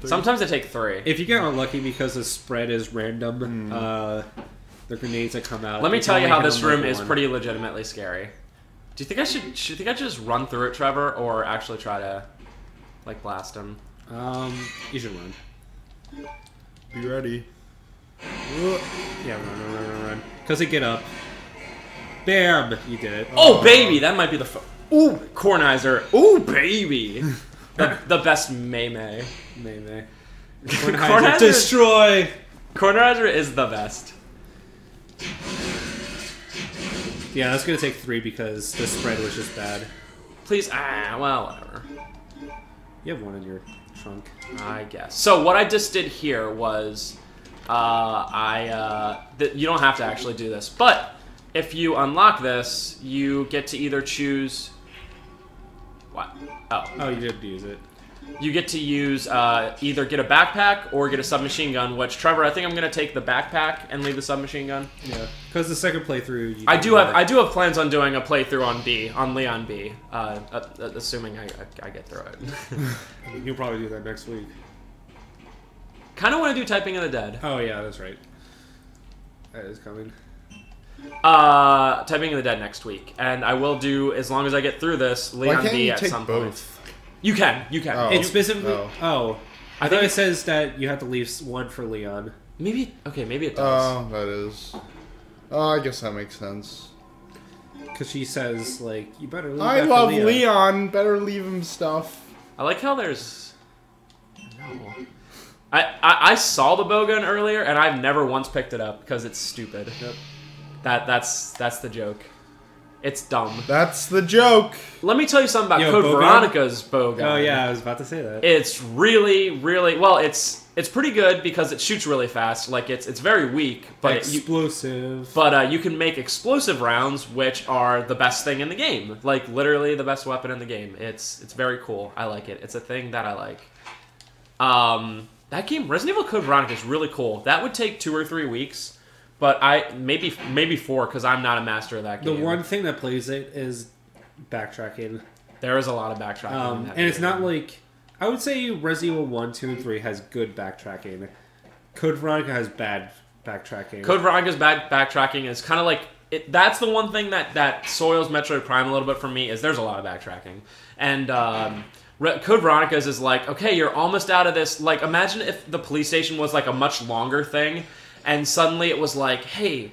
Sometimes I take 3. If you get unlucky because the spread is random, the grenades that come out. Let me tell you how this room is pretty legitimately scary. Do you think I should just run through it, Trevor, or actually try to like blast him? You should run. Be ready. Yeah, run. Because they get up. Bam! You did it. Oh, baby! That might be the... Ooh! Cornizer. Ooh, baby! the best May. Cornizer, destroy! Cornizer is the best. Yeah, that's going to take 3 because the spread was just bad. Please... well, whatever. You have 1 in your trunk. I guess. So what I just did here was... you don't have to actually do this, but if you unlock this, you get to either choose... What? Oh, you did use it. You get to use either get a backpack or get a submachine gun, which, Trevor, I think I'm going to take the backpack and leave the submachine gun. Yeah, because the second playthrough... I do have plans on doing a playthrough on Leon B, assuming I get through it. You'll probably do that next week. Kind of want to do Typing of the Dead. Oh, yeah, that's right. That is coming. Typing of the Dead next week. And I will do, as long as I get through this, Leon B at some point. You can. Oh. It's specifically... I think it says that you have to leave 1 for Leon. Maybe... Okay, maybe it does. Oh, that is... Oh, I guess that makes sense. Because she says, like, you better leave I love Leon. Better leave him stuff. I like how there's... No. I saw the bowgun earlier, and I've never once picked it up because it's stupid. Yep. That's the joke. It's dumb. That's the joke. Let me tell you something about Code Veronica's bowgun. Oh yeah, I was about to say that. It's really, really well. It's pretty good because it shoots really fast. Like it's very weak, but explosive. But you can make explosive rounds, which are the best thing in the game. Like literally the best weapon in the game. It's very cool. I like it. It's a thing that I like. That game, Resident Evil Code Veronica, is really cool. That would take 2 or 3 weeks. But maybe 4 because I'm not a master of that game. The one thing that plays it is backtracking. There is a lot of backtracking. In that and it's not like I would say Resident Evil 1, 2, and 3 has good backtracking. Code Veronica has bad backtracking. Code Veronica's bad backtracking is kind of like that's the one thing that soils Metroid Prime a little bit for me is there's a lot of backtracking. And Code Veronica's is like, okay, you're almost out of this. Like imagine if the police station was like a much longer thing. And suddenly it was like, hey,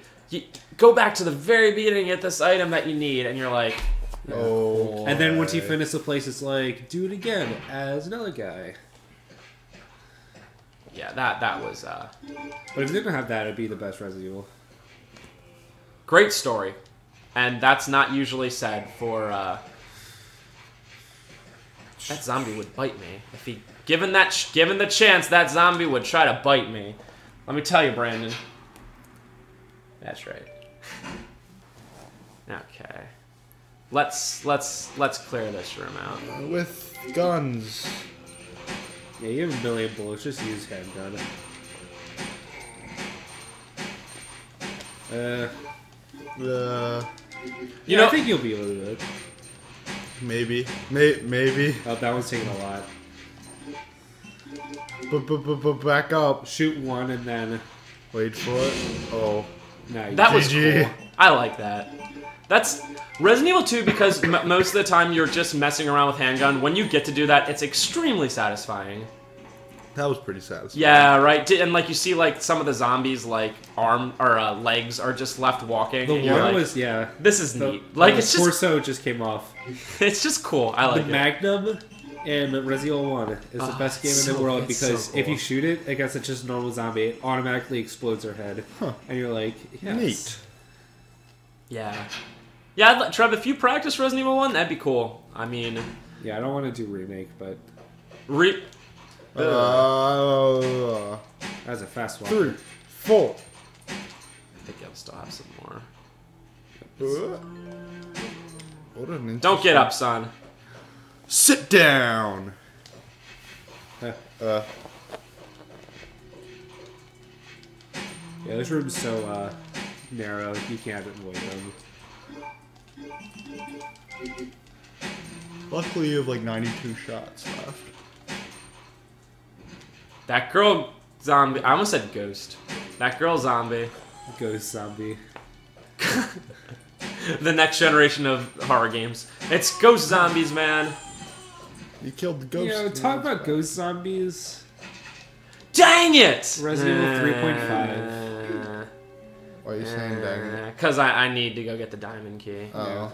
go back to the very beginning, get this item that you need. And you're like, oh. And then once you finish the place, it's like, do it again as another guy. Yeah, that was... But if you didn't have that, it'd be the best Resident Evil. Great story. And that's not usually said for... That zombie would bite me. If he... Given the chance, that zombie would try to bite me. Let me tell you, Brandon. That's right. Okay. Let's clear this room out. With guns. Yeah, you have a million bullets. Just use handgun. You know, I think you'll be able to do it. Maybe. Maybe. Oh, that one's taking a lot. Back up. Shoot 1 and then... Wait for it. Oh. No, that was cool. I like that. That's Resident Evil 2 because most of the time you're just messing around with handgun. When you get to do that, it's extremely satisfying. That was pretty satisfying. Yeah, right. And like you see, like some of the zombies, like legs are just left walking. The and one like, was This is neat. Like the it's just torso just came off. It's just cool. I like the Magnum in Resident Evil 1 is the best game in the world because so cool. if you shoot it against a just normal zombie, it automatically explodes their head, and you're like, yes. Neat. Yeah, Trev, if you practice Resident Evil 1, that'd be cool. I mean... Yeah, I don't want to do remake, but... That's a fast one. 3, 4. I think I'll still have some more. Don't get up, son. Sit down! Yeah, this room's so narrow, you can't avoid them. Luckily, you have like 92 shots left. That girl zombie. I almost said ghost. That girl zombie. Ghost zombie. The next generation of horror games. It's ghost zombies, man. You killed the ghost. You know, talk about ghost zombies. Dang it! Resident Evil 3.5. Why are you saying dang? Because I need to go get the diamond key. Oh.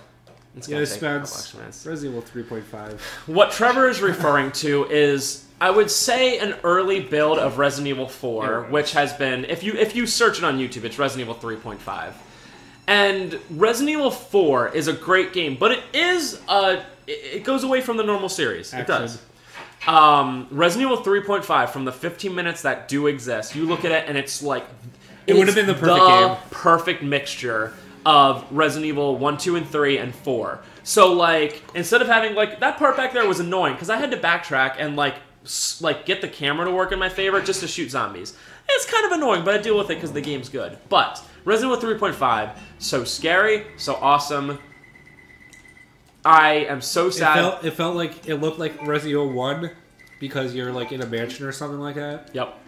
It's Yeah, gonna take a couple Spence. extra minutes. Resident Evil 3.5. What Trevor is referring to is, I would say, an early build of Resident Evil 4, Yeah. which has been, if you search it on YouTube, it's Resident Evil 3.5. And Resident Evil 4 is a great game, but it goes away from the normal series. It does. Resident Evil 3.5, from the 15 minutes that do exist, you look at it and it's like... It would have been the perfect game. Perfect mixture of Resident Evil 1, 2, and 3, and 4. So, like, instead of having, like, that part back there was annoying, because I had to backtrack and, like, get the camera to work in my favor just to shoot zombies. It's kind of annoying, but I deal with it because the game's good. But, Resident Evil 3.5, so scary, so awesome. I am so sad. It felt like, it looked like Resident Evil 1, because you're, like, in a mansion or something like that. Yep.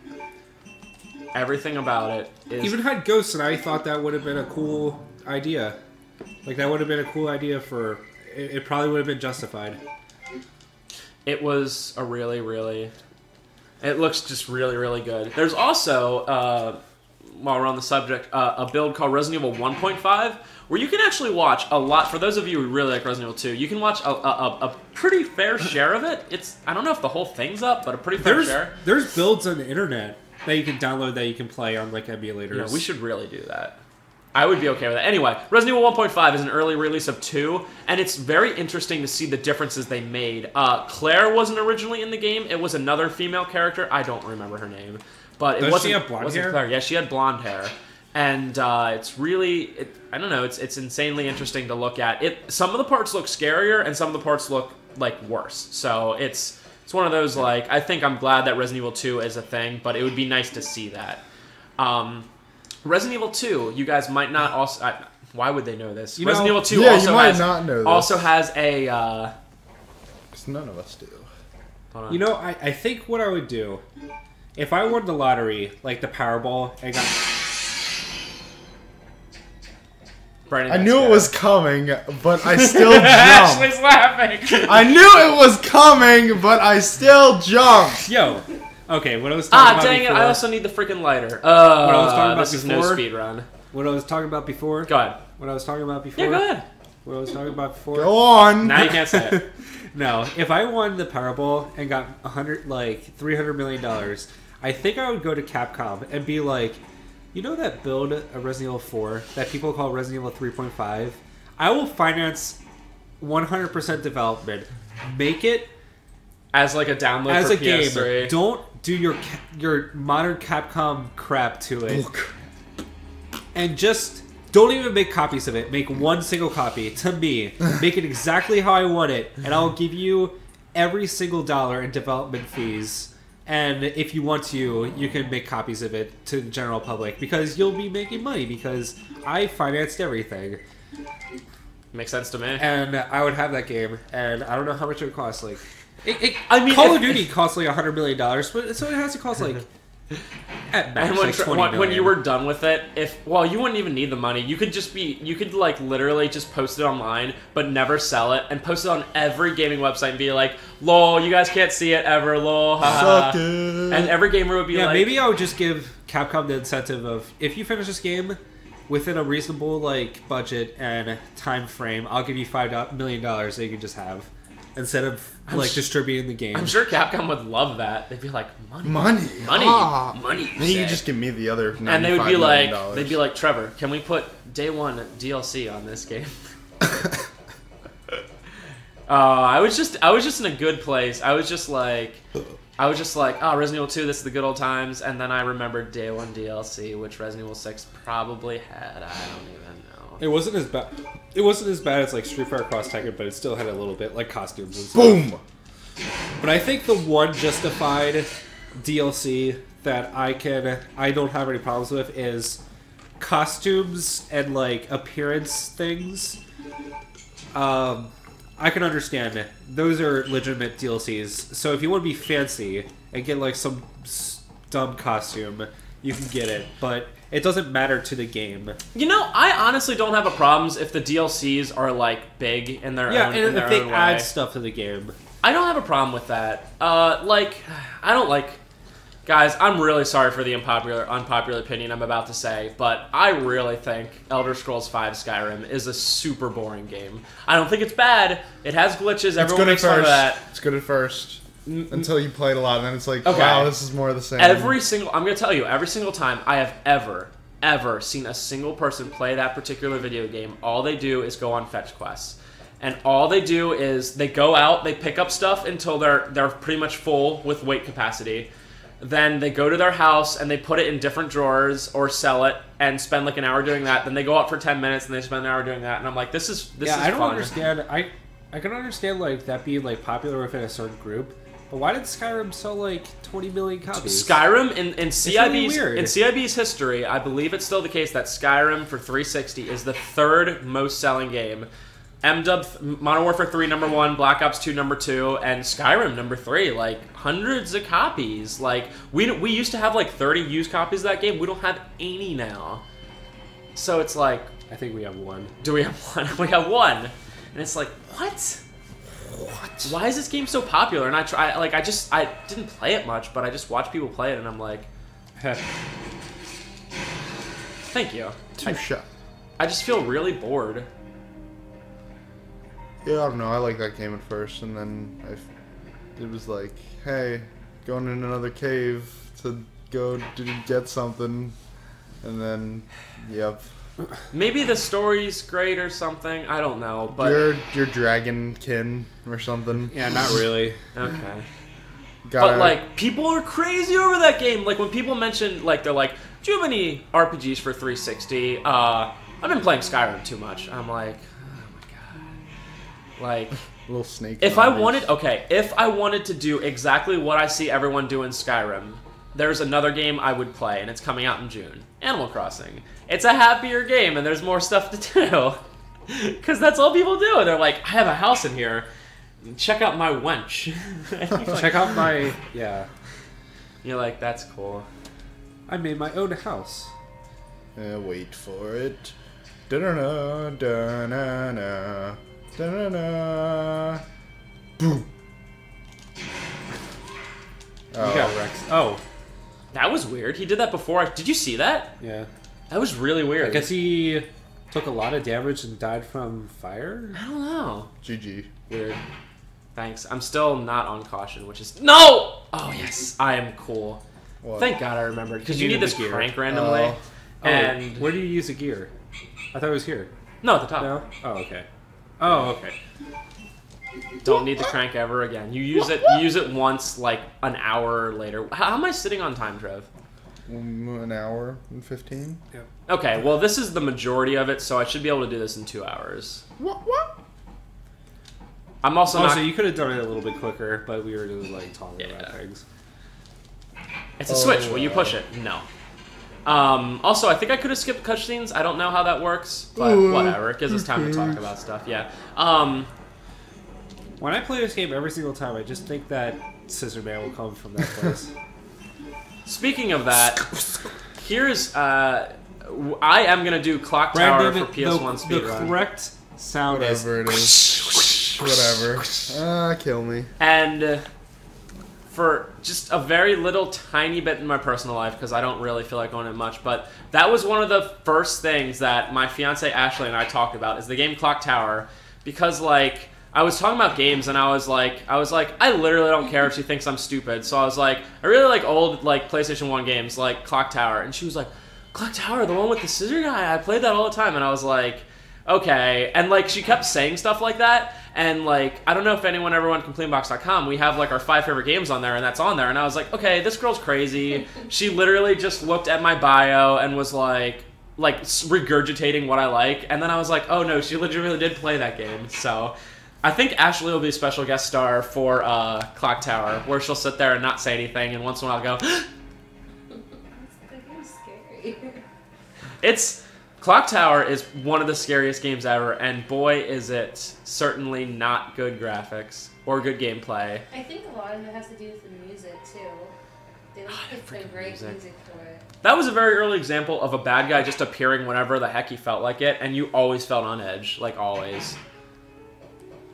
Everything about it is... Even had ghosts, and I thought that would have been a cool idea. Like, that would have been a cool idea for... It probably would have been justified. It was a really, really... It looks just really, really good. There's also, while we're on the subject, a build called Resident Evil 1.5, where you can actually watch a lot... For those of you who really like Resident Evil 2, you can watch a pretty fair share of it. It's I don't know if the whole thing's up, but a pretty fair share. There's builds on the internet that you can download that you can play on, like, emulators. Yeah, we should really do that. I would be okay with that. Anyway, Resident Evil 1.5 is an early release of 2, and it's very interesting to see the differences they made. Claire wasn't originally in the game. It was another female character. I don't remember her name. But it wasn't, she have blonde hair? Claire. Yeah, she had blonde hair. And it's really, I don't know, it's insanely interesting to look at. Some of the parts look scarier, and some of the parts look, like, worse. So it's one of those, like, I think I'm glad that Resident Evil 2 is a thing, but it would be nice to see that. Resident Evil 2, you guys might not also... why would they know this? Resident Evil 2 also has a... Because none of us do. Hold on. You know, I think what I would do, if I won the lottery, like the Powerball, and got... Brandon, I knew it was coming, but I still Ashley's jumped. laughing! I knew it was coming, but I still jumped. Yo! Okay, what I was talking about dang before... it, I also need the freaking lighter. what I was talking about this is no before- speed run. What I was talking about before... Go ahead. What I was talking about before... Yeah, go ahead. What I was talking about before... Go on. Now you can't say it. No, if I won the Powerball and got $300 million, I think I would go to Capcom and be like, you know that build of Resident Evil 4 that people call Resident Evil 3.5? I will finance 100% development. Make it As like a download as for a game. PS3. Don't do your modern Capcom crap to it. Look. And just don't even make copies of it. Make one single copy to me. Make it exactly how I want it, and I'll give you every single dollar in development fees. And if you want to, you can make copies of it to the general public because you'll be making money because I financed everything. Makes sense to me. And I would have that game, and I don't know how much it would cost. Like, I mean, Call of Duty costs like $100 million, but so it has to cost like at max And like $20 million. when you were done with it, you wouldn't even need the money. You could like literally just post it online, but never sell it, and post it on every gaming website and be like, "Lol, you guys can't see it ever, lol." Suck it. And every gamer would be like, maybe I would just give Capcom the incentive of if you finish this game within a reasonable like budget and time frame, I'll give you $5 million that you can just have. Instead of distributing the game. I'm sure Capcom would love that. They'd be like, money. Money. Money. Then you just give me the other $95 and they would be like, million. they'd be like, Trevor, can we put day one DLC on this game? I was just in a good place. I was just like, oh, Resident Evil 2, this is the good old times. And then I remembered day one DLC, which Resident Evil 6 probably had. I don't even know. It wasn't as bad. It wasn't as bad as like Street Fighter Cross Tekken, but it still had a little bit like costumes and stuff. Boom. But I think the one justified DLC that I don't have any problems with is costumes and like appearance things. I can understand it. Those are legitimate DLCs. So if you want to be fancy and get like some dumb costume, you can get it, but it doesn't matter to the game. You know, I honestly don't have a problem if the DLCs are like big in their own. And in if their they own add way. stuff to the game. I don't have a problem with that. Like, I don't like. Guys, I'm really sorry for the unpopular opinion I'm about to say, but I really think Elder Scrolls V Skyrim is a super boring game. I don't think it's bad. It has glitches. Everyone makes fun of that. It's good at first. Until you play it a lot, and then it's like, Okay. wow, this is more of the same. I'm going to tell you, every single time I have ever seen a single person play that particular video game, all they do is go on fetch quests. And all they do is they go out, they pick up stuff until they're pretty much full with weight capacity. Then they go to their house and they put it in different drawers or sell it and spend like an hour doing that. Then they go out for 10 minutes and they spend an hour doing that. And I'm like, this is I don't fun. understand. I can understand like that being like popular within a certain group, but why did Skyrim sell like 20 million copies? Skyrim in CiB's weird. in CiB's history, I believe it's still the case that Skyrim for 360 is the third most selling game. MW Modern Warfare 3 number 1, Black Ops 2 number 2, and Skyrim number 3. Like hundreds of copies. Like we used to have like 30 used copies of that game. We don't have any now. So it's like, I think we have one. do we have one? We have one, and it's like, what? What? Why is this game so popular? And I didn't play it much, but I just watch people play it, and I'm like, thank you. I just feel really bored. Yeah, I don't know. I like that game at first, and then it was like, hey, going in another cave to go get something, and then, yep. Maybe the story's great or something. I don't know, but You're dragon kin or something. Yeah, not really. okay. Gotta, But like, people are crazy over that game. Like when people mention, like they're like, "Do you have any RPGs for 360?" I've been playing Skyrim too much. I'm like, like, little snake. if I wanted to do exactly what I see everyone do in Skyrim, there's another game I would play, and it's coming out in June. Animal Crossing. It's a happier game, and there's more stuff to do. Because that's all people do. They're like, I have a house in here. Check out my wench. Check out my... Yeah. You're like, that's cool. I made my own house. Wait for it. Da-da-da, da-na-na. Da-na-na. Boom. You got Rex. Oh. That was weird. He did that before. Did you see that? Yeah. That was really weird. I guess he took a lot of damage and died from fire? I don't know. GG. Weird. Thanks. I'm still not on caution, which is... No! Oh, yes. I am cool. What? Thank God I remembered. Because you You need need this the gear. crank randomly. And... where do you use the gear? I thought it was here. No, at the top. No? Oh, okay. Oh, okay. Don't need the crank ever again. You use it once, like, an hour later. How am I sitting on time, Trev? An hour and 15. Yeah. Okay, well, this is the majority of it, so I should be able to do this in 2 hours. What? I'm also not... So you could have done it a little bit quicker, but we were just like talking about things. It's a switch. Will you push it? No. Also, I think I could have skipped cutscenes. I don't know how that works, but whatever. It gives us time to talk about stuff. Yeah. When I play this game every single time, I just think that Scissor Man will come from that place. Speaking of that, here's I am gonna do Clock Tower for PS1 the speedrun. correct sound Whatever it is. Whatever. Kill me. And for just a very little tiny bit in my personal life, because I don't really feel like going in much, but that was one of the first things that my fiance Ashley and I talked about, is the game Clock Tower, because like I was talking about games and I was like I literally don't care if she thinks I'm stupid, so I was like, I really like old like PlayStation 1 games like Clock Tower, and she was like, Clock Tower, the one with the scissor guy, I played that all the time, and I was like, okay. And like she kept saying stuff like that, and like I don't know if anyone ever went to ComplainBox.com. We have like our 5 favorite games on there, and that's on there. And I was like, okay, this girl's crazy. She literally just looked at my bio and was like regurgitating what I like, and then I was like, oh no, she legitimately did play that game. So I think Ashley will be a special guest star for Clock Tower, where she'll sit there and not say anything, and once in a while go. That game's scary. Clock Tower is one of the scariest games ever, and boy, is it certainly not good graphics or good gameplay. I think a lot of it has to do with the music, too. They don't pick the great music for it. That was a very early example of a bad guy just appearing whenever the heck he felt like it, and you always felt on edge, like always.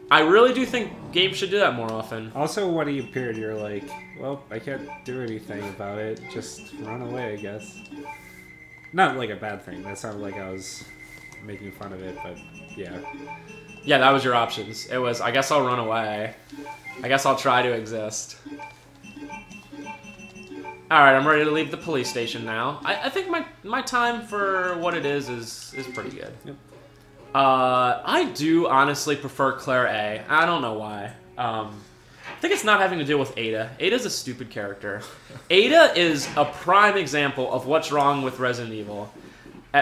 I really do think games should do that more often. Also, when he appeared, you're like, well, I can't do anything about it. Just run away, I guess. Not like a bad thing. That sounded like I was making fun of it, but yeah. Yeah, that was your options. It was, I guess I'll run away. I guess I'll try to exist. Alright, I'm ready to leave the police station now. I think my time for what it is pretty good. Yep. I do honestly prefer Claire A. I don't know why. I think it's not having to deal with Ada. Ada's a stupid character. Ada is a prime example of what's wrong with Resident Evil.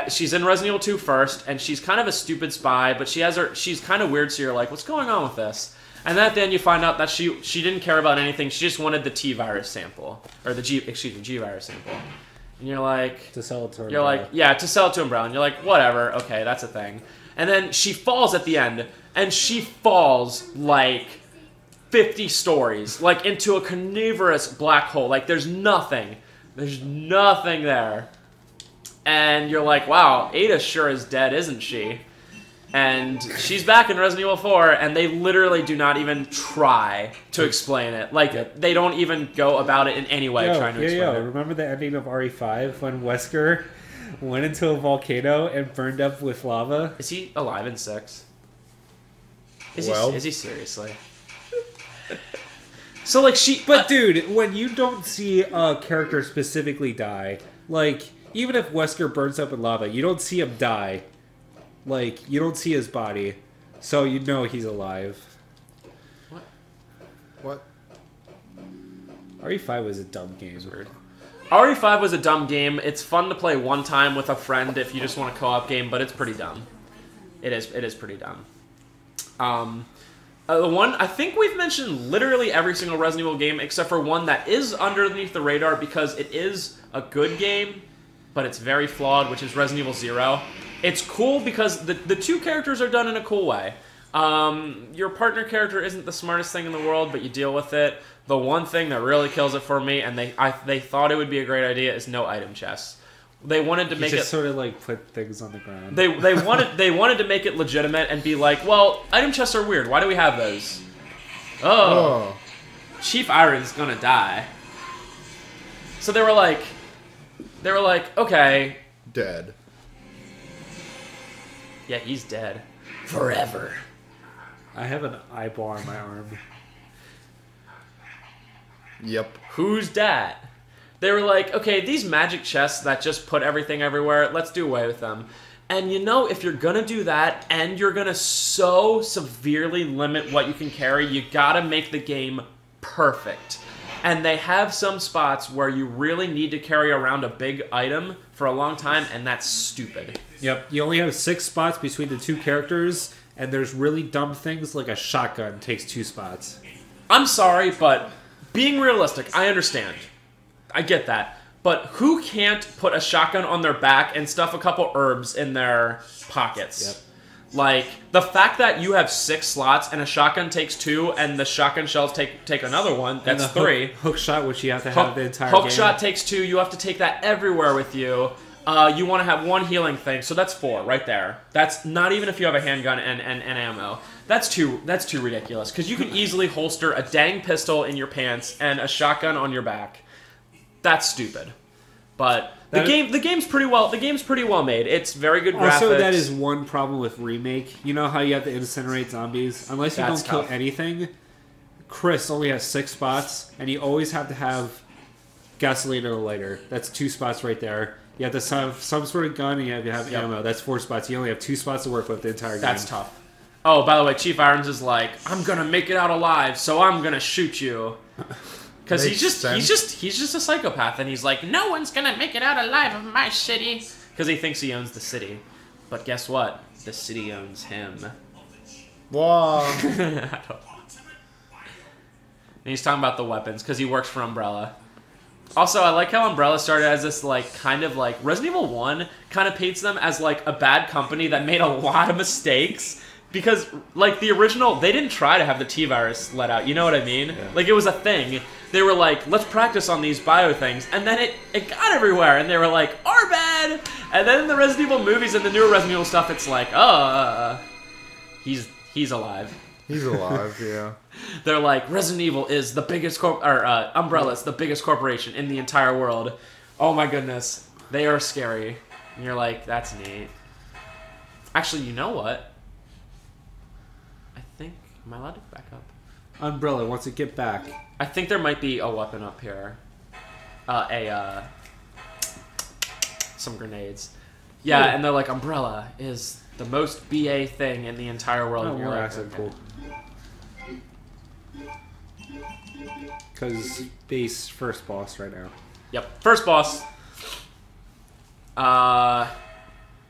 She's in Resident Evil 2 first, and she's kind of a stupid spy, but she's kind of weird, so you're like, what's going on with this? And then you find out that she didn't care about anything. She just wanted the T-virus sample. Or the G-virus sample. And you're like... To sell it to her. You're like, yeah, to sell it to Umbrella. And you're like, whatever, okay, that's a thing. And then she falls at the end, and she falls, like, 50 stories. Like, into a carnivorous black hole. Like, there's nothing. There's nothing there. And you're like, wow, Ada sure is dead, isn't she? And she's back in Resident Evil 4, and they literally do not even try to explain it. Like, they don't even go about it in any way trying to explain it. Remember the ending of RE5 when Wesker went into a volcano and burned up with lava? Is he alive in 6? Is he seriously? So, like, But, dude, when you don't see a character specifically die, like, even if Wesker burns up in lava, you don't see him die. Like, you don't see his body, so you know he's alive. What? RE5 was a dumb game. Weird. RE5 was a dumb game. It's fun to play one time with a friend if you just want a co-op game, but it's pretty dumb. It is pretty dumb. The one, I think we've mentioned literally every single Resident Evil game except for one that is underneath the radar because it is a good game, but it's very flawed, which is Resident Evil 0. It's cool because the two characters are done in a cool way. Your partner character isn't the smartest thing in the world, but you deal with it. The one thing that really kills it for me, and they thought it would be a great idea, is no item chests. They wanted to make it sort of like put things on the ground. They wanted to make it legitimate and be like, well, item chests are weird. Why do we have those? Oh. Chief Iron's gonna die. So they were like, okay, Dead. yeah, he's dead. Forever. I have an eyeball on my arm. Yep. Who's that? They were like, okay, these magic chests that just put everything everywhere, let's do away with them. And you know, if you're gonna do that, and you're gonna so severely limit what you can carry, you gotta make the game perfect. And they have some spots where you really need to carry around a big item for a long time, and that's stupid. Yep, you only have 6 spots between the two characters, and there's really dumb things like a shotgun takes 2 spots. I'm sorry, but being realistic, I understand. I get that. But who can't put a shotgun on their back and stuff a couple herbs in their pockets? Yep. Like, the fact that you have 6 slots and a shotgun takes 2 and the shotgun shells take another one, that's 3. Hook shot, which you have to have the entire Hook game. shot takes 2, you have to take that everywhere with you. You want to have 1 healing thing, so that's 4 right there. That's not even if you have a handgun and ammo. That's too ridiculous, because you can easily holster a dang pistol in your pants and a shotgun on your back. That's stupid. But the game's pretty well made. It's very good graphics. Also, that is one problem with Remake. You know how you have to incinerate zombies? Unless you don't kill anything, Chris only has 6 spots, and you always have to have gasoline or a lighter. That's 2 spots right there. You have to have some sort of gun, and you have to have ammo. That's 4 spots. You only have 2 spots to work with the entire game. That's tough. Oh, by the way, Chief Irons is like, I'm gonna make it out alive, so I'm gonna shoot you. Because he's just a psychopath, and he's like, no one's gonna make it out alive of my city. Because he thinks he owns the city. But guess what? The city owns him. Wow. And he's talking about the weapons, because he works for Umbrella. Also, I like how Umbrella started as this, like, kind of like... Resident Evil 1 kind of paints them as, like, a bad company that made a lot of mistakes. because like the original, they didn't try to have the T virus let out. You know what I mean? Yeah. Like it was a thing. They were like, let's practice on these bio things, and then it got everywhere, and they were like, our bad. And then in the Resident Evil movies and the newer Resident Evil stuff, it's like, he's alive. He's alive, yeah. They're like, Resident Evil is the biggest Umbrella's the biggest corporation in the entire world. Oh my goodness, they are scary. And you're like, that's neat. Actually, you know what? I think, am I allowed to back up? Umbrella wants to get back. I think there might be a weapon up here. Some grenades. Yeah, and they're like, Umbrella is the most BA thing in the entire world. Oh, and you're more like, accent, okay. cool. Because base first boss right now. Yep, first boss.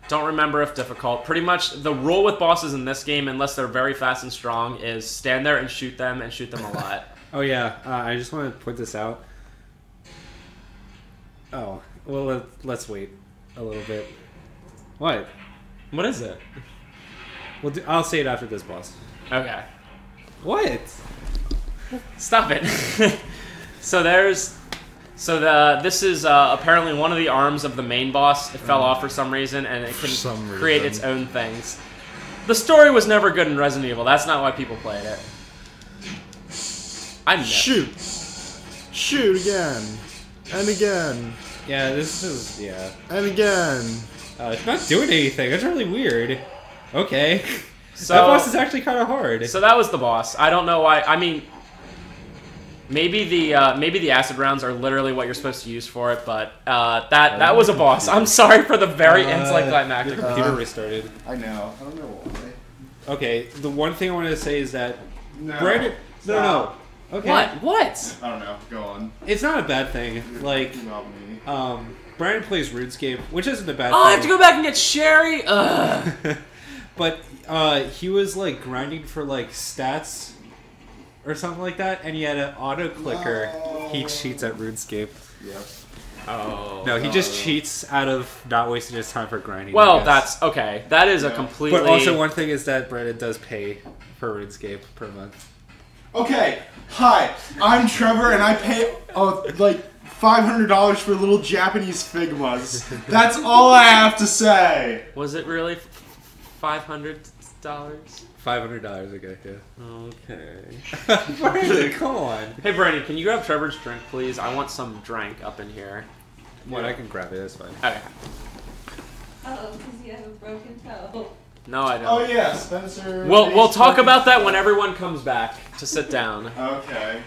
Don't remember if difficult. Pretty much the rule with bosses in this game, unless they're very fast and strong, is stand there and shoot them a lot. Oh yeah, I just want to point this out. Oh, well, let's wait a little bit. What? What is it? Well, I'll say it after this boss. Okay. What? Stop it. This is apparently one of the arms of the main boss. It fell off for some reason, and it can create its own things. The story was never good in Resident Evil. That's not why people played it. Shoot again. And again. Yeah, this is, yeah. And again. It's not doing anything. That's really weird. Okay. So, that boss is actually kind of hard. So that was the boss. I don't know why. I mean, maybe the acid rounds are literally what you're supposed to use for it, but that was a boss. I'm sorry for the very anticlimactic. Your computer restarted. I know. I don't know why. Okay, the one thing I wanted to say is that No. Brandon. No. Okay. What? I don't know. Go on. It's not a bad thing. Like, Not me. Brandon plays RuneScape, which isn't a bad Oh, thing. I have to go back and get Sherry. Ugh. But he was like grinding for like stats or something like that, and he had an auto clicker. No. He cheats at RuneScape. Yes. Oh. No, he just cheats out of not wasting his time for grinding. I Well, guess. that's okay. That is a completely. But also, one thing is that Brandon does pay for RuneScape per month. Okay, hi, I'm Trevor, and I pay like $500 for little Japanese Figmas. That's all I have to say. Was it really $500? $500 ago, yeah. Okay. Brandon, come on. Hey, Brandon, can you grab Trevor's drink, please? I want some drink up in here. What? I can grab it. That's fine. Okay. Oh, because you have a broken toe. No, I don't. Oh yeah, Spenser. We'll talk about that when everyone comes back to sit down. Okay.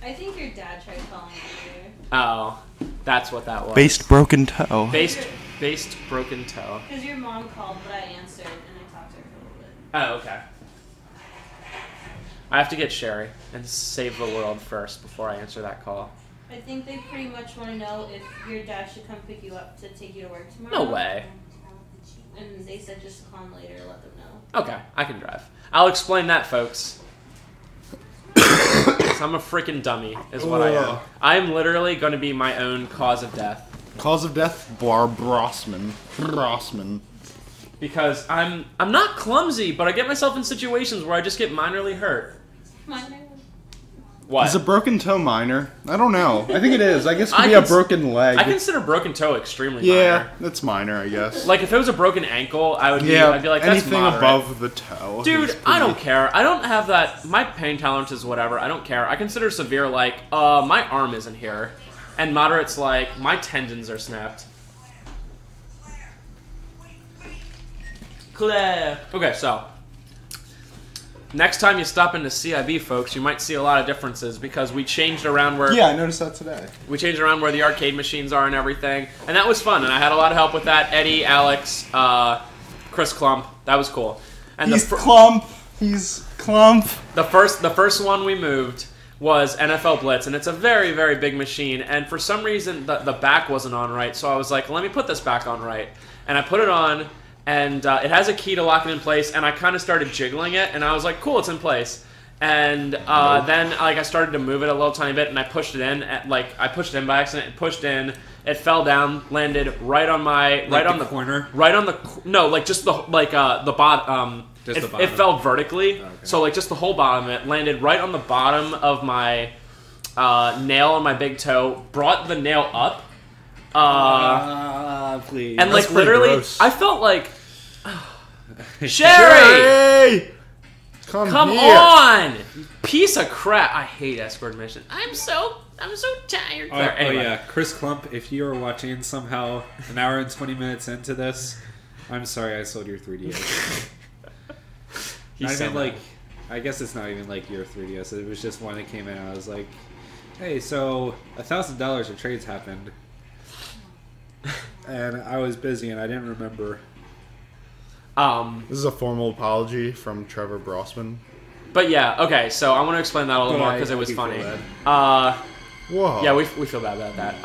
I think your dad tried calling you. Oh, that's what that was. Based broken toe. Based broken toe. Because your mom called, but I answered, and I talked to her for a little bit. Oh, okay. I have to get Sherry and save the world first before I answer that call. I think they pretty much want to know if your dad should come pick you up to take you to work tomorrow. No way. And they said just call them later to let them know. Okay, I can drive. I'll explain that, folks. 'Cause I'm a freaking dummy, is what I am. I'm literally going to be my own cause of death. Cause of death? Brosman. Because I'm not clumsy, but I get myself in situations where I just get minorly hurt. Minor. What? Is a broken toe minor? I don't know. I think it is. I guess it I could be a cons- broken leg. I consider broken toe extremely yeah, minor. that's minor, I guess. Like, if it was a broken ankle, I'd be like, that's anything moderate. above the toe. Dude, is I don't pretty- care. I don't have that. My pain tolerance is whatever. I don't care. I consider severe like, my arm isn't here. And moderate's like, my tendons are snapped. Claire. Okay, so. Next time you stop into CiB, folks, you might see a lot of differences because we changed around where Yeah, I noticed that today. we changed around where the arcade machines are and everything, and that was fun. And I had a lot of help with that. Eddie, Alex, Chris Klump. That was cool. And He's clump. He's clump. the first one we moved was NFL Blitz, and it's a very, very big machine. And for some reason, the back wasn't on right, so I was like, let me put this back on right. And I put it on. And it has a key to lock it in place, and I kind of started jiggling it, and I was like, cool, it's in place. And then like I started to move it a little tiny bit, and I pushed it in. I pushed it in by accident. It pushed in. It fell down, landed right on my Like the corner? right on the no, like just the bottom. Just the It bottom. fell vertically, Oh, okay. so like just the whole bottom of it landed right on the bottom of my nail on my big toe. Brought the nail up, Please. and That's like pretty literally, gross. I felt like Sherry. Hey! Come Come here. on, you piece of crap! I hate escort mission. I'm so tired. There, Oh anyway. yeah, Chris Klump, if you are watching somehow an hour and 20 minutes into this, I'm sorry I sold your 3DS. He's I so mean, mad. like, I guess it's not even like your 3DS. It was just one that came in. And I was like, hey, so $1,000 of trades happened, and I was busy and I didn't remember. This is a formal apology from Trevor Brossman. But yeah, okay. So I want to explain that a little But more I- because I it was do feel funny. bad. Whoa. Yeah, we feel bad about that.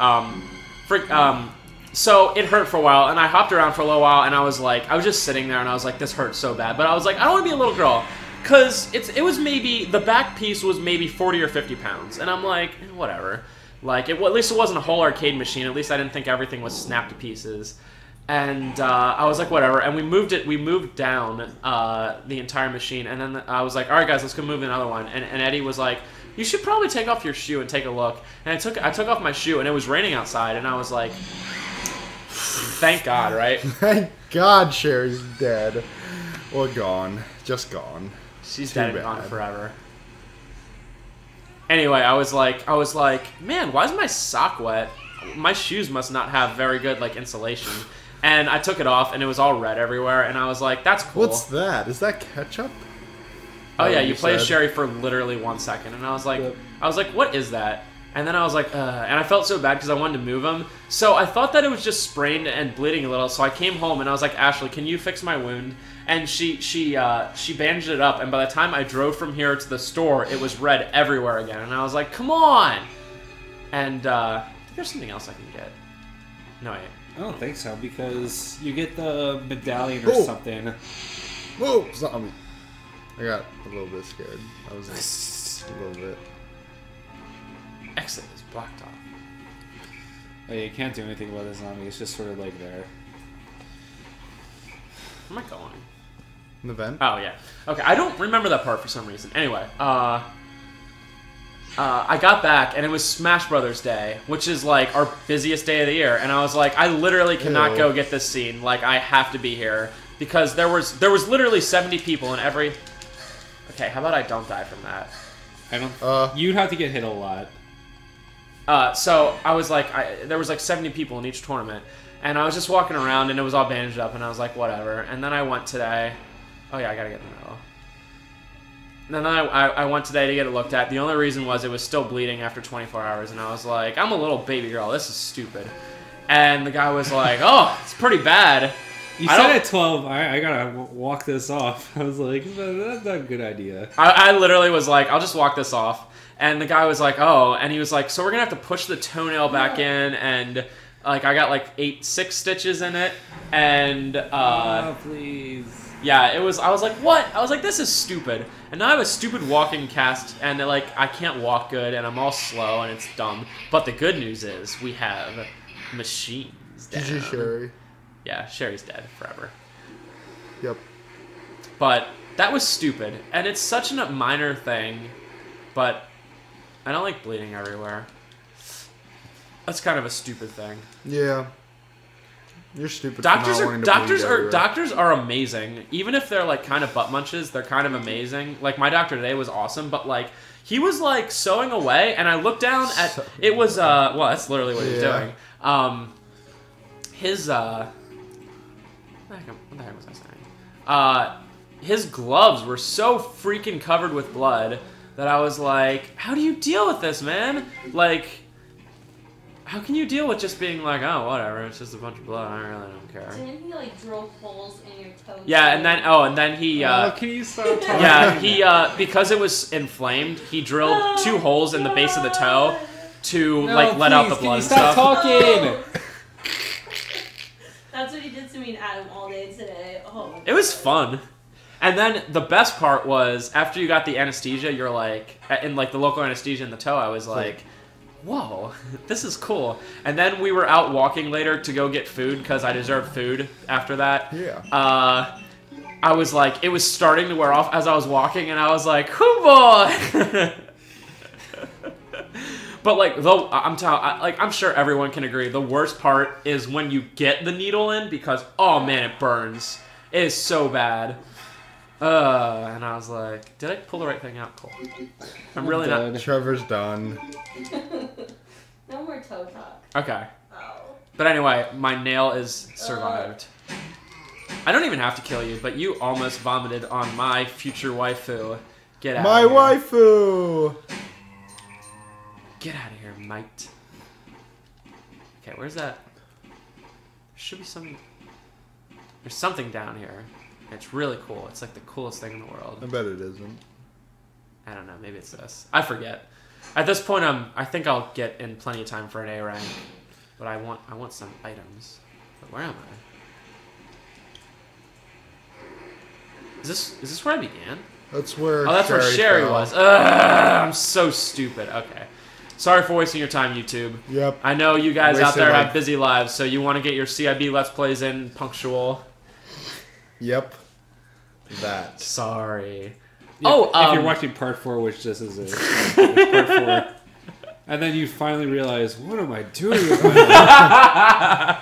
So it hurt for a while, and I hopped around for a little while, and I was just sitting there, and I was like, this hurts so bad. But I was like, I don't want to be a little girl, because it was maybe, the back piece was maybe 40 or 50 pounds, and I'm like, whatever. Like, at least it wasn't a whole arcade machine. At least I didn't think everything was snapped to pieces. And I was like, whatever. And we moved down the entire machine, and then I was like, all right, guys, let's go move another one. And Eddie was like, you should probably take off your shoe and take a look. And I took off my shoe, and it was raining outside, and I was like, thank God, right? Thank God Sherry's dead. Or gone. Just gone. She's Too dead and bad. gone forever. Anyway, I was like, man, why is my sock wet? My shoes must not have very good like insulation. And I took it off, and it was all red everywhere. And I was like, that's cool. What's that? Is that ketchup? Oh yeah, you you play as said. Sherry for literally 1 second, and I was like, Yep. what is that? And then I was like, and I felt so bad because I wanted to move him. So I thought that it was just sprained and bleeding a little. So I came home and I was like, Ashley, can you fix my wound? And she bandaged it up. And by the time I drove from here to the store, it was red everywhere again. And I was like, come on. And I think there's something else I can get. No, wait. I don't think so, because you get the medallion or Oh. something. Whoa! Zombie. I got a little bit scared. I was like, a little bit. Exit is blocked off. Oh, yeah, you can't do anything about the zombie. It's just sort of like there. Where am I going? In the vent? Oh, yeah. Okay, I don't remember that part for some reason. Anyway, I got back, and it was Smash Brothers Day, which is, like, our busiest day of the year. And I was like, I literally cannot Ew. go get this scene. Like, I have to be here. Because there was literally 70 people in every... Okay, how about I don't die from that? I don't. You'd have to get hit a lot. So I was like, there was like 70 people in each tournament, and I was just walking around, and it was all bandaged up, and I was like, whatever. And then I went today. Oh yeah, I gotta get in the middle. And then I went today to get it looked at. The only reason was it was still bleeding after 24 hours, and I was like, I'm a little baby girl. This is stupid. And the guy was like, oh, it's pretty bad. You I said don't- at 12, I gotta walk this off. I was like, that's not a good idea. I literally was like, I'll just walk this off. And the guy was like, oh, and he was like, so we're gonna have to push the toenail back in, and like I got like 6 stitches in it, and Please. yeah, it was. I was like, what? I was like, this is stupid. And now I have a stupid walking cast, and like I can't walk good, and I'm all slow, and it's dumb. But the good news is we have machines. GG down. Sherry. Yeah, Sherry's dead forever. Yep. But that was stupid, and it's such a minor thing, but I don't like bleeding everywhere. That's kind of a stupid thing. Yeah. You're stupid. Doctors for not are wanting to doctors bleed are everywhere. doctors are amazing. Even if they're like kind of butt munches, they're kind of amazing. Like my doctor today was awesome, but like he was like sewing away, and I looked down at it was well, that's literally what he was Yeah. doing. His what the heck was I saying? His gloves were so freaking covered with blood that I was like, how do you deal with this, man? Like, how can you deal with just being like, oh, whatever, it's just a bunch of blood, I really don't care. Didn't he like drill holes in your toes? Yeah, and then he, Can you stop talking? yeah, he, because it was inflamed, he drilled 2 holes in the base of the toe to, like, let out the blood and Stop stuff. talking! That's what he did to me and Adam all day today. Oh. It was fun. And then the best part was, after you got the anesthesia, you're like, in like the local anesthesia in the toe, I was like, whoa, this is cool. And then we were out walking later to go get food, because I deserved food after that. Yeah. I was like, it was starting to wear off as I was walking, and I was like, "Hoo boy!" But like, though, I'm sure everyone can agree. The worst part is when you get the needle in because, oh man, it burns. It is so bad. And I was like, did I pull the right thing out? Cool. I'm really not. Trevor's done. No more toe talk. Okay. Oh. But anyway, my nail is survived. I don't even have to kill you, but you almost vomited on my future waifu. Get out My of here. waifu! Get out of here, mate. Okay, where's that? There should be some... There's something down here. It's really cool. It's like the coolest thing in the world. I bet it isn't. I don't know. Maybe it's this. I forget. At this point, I think I'll get in plenty of time for an A rank. But I want some items. But where am I? Is this where I began? That's where. Oh, that's where Sherry fell. was. I'm so stupid. Okay. Sorry for wasting your time, YouTube. Yep. I know you guys out Wasted, there like- have busy lives, so you want to get your CiB Let's Plays in punctual. Yep. That. Sorry. If you're watching part 4, which this is it, it's part 4, and then you finally realize, what am I doing with my life?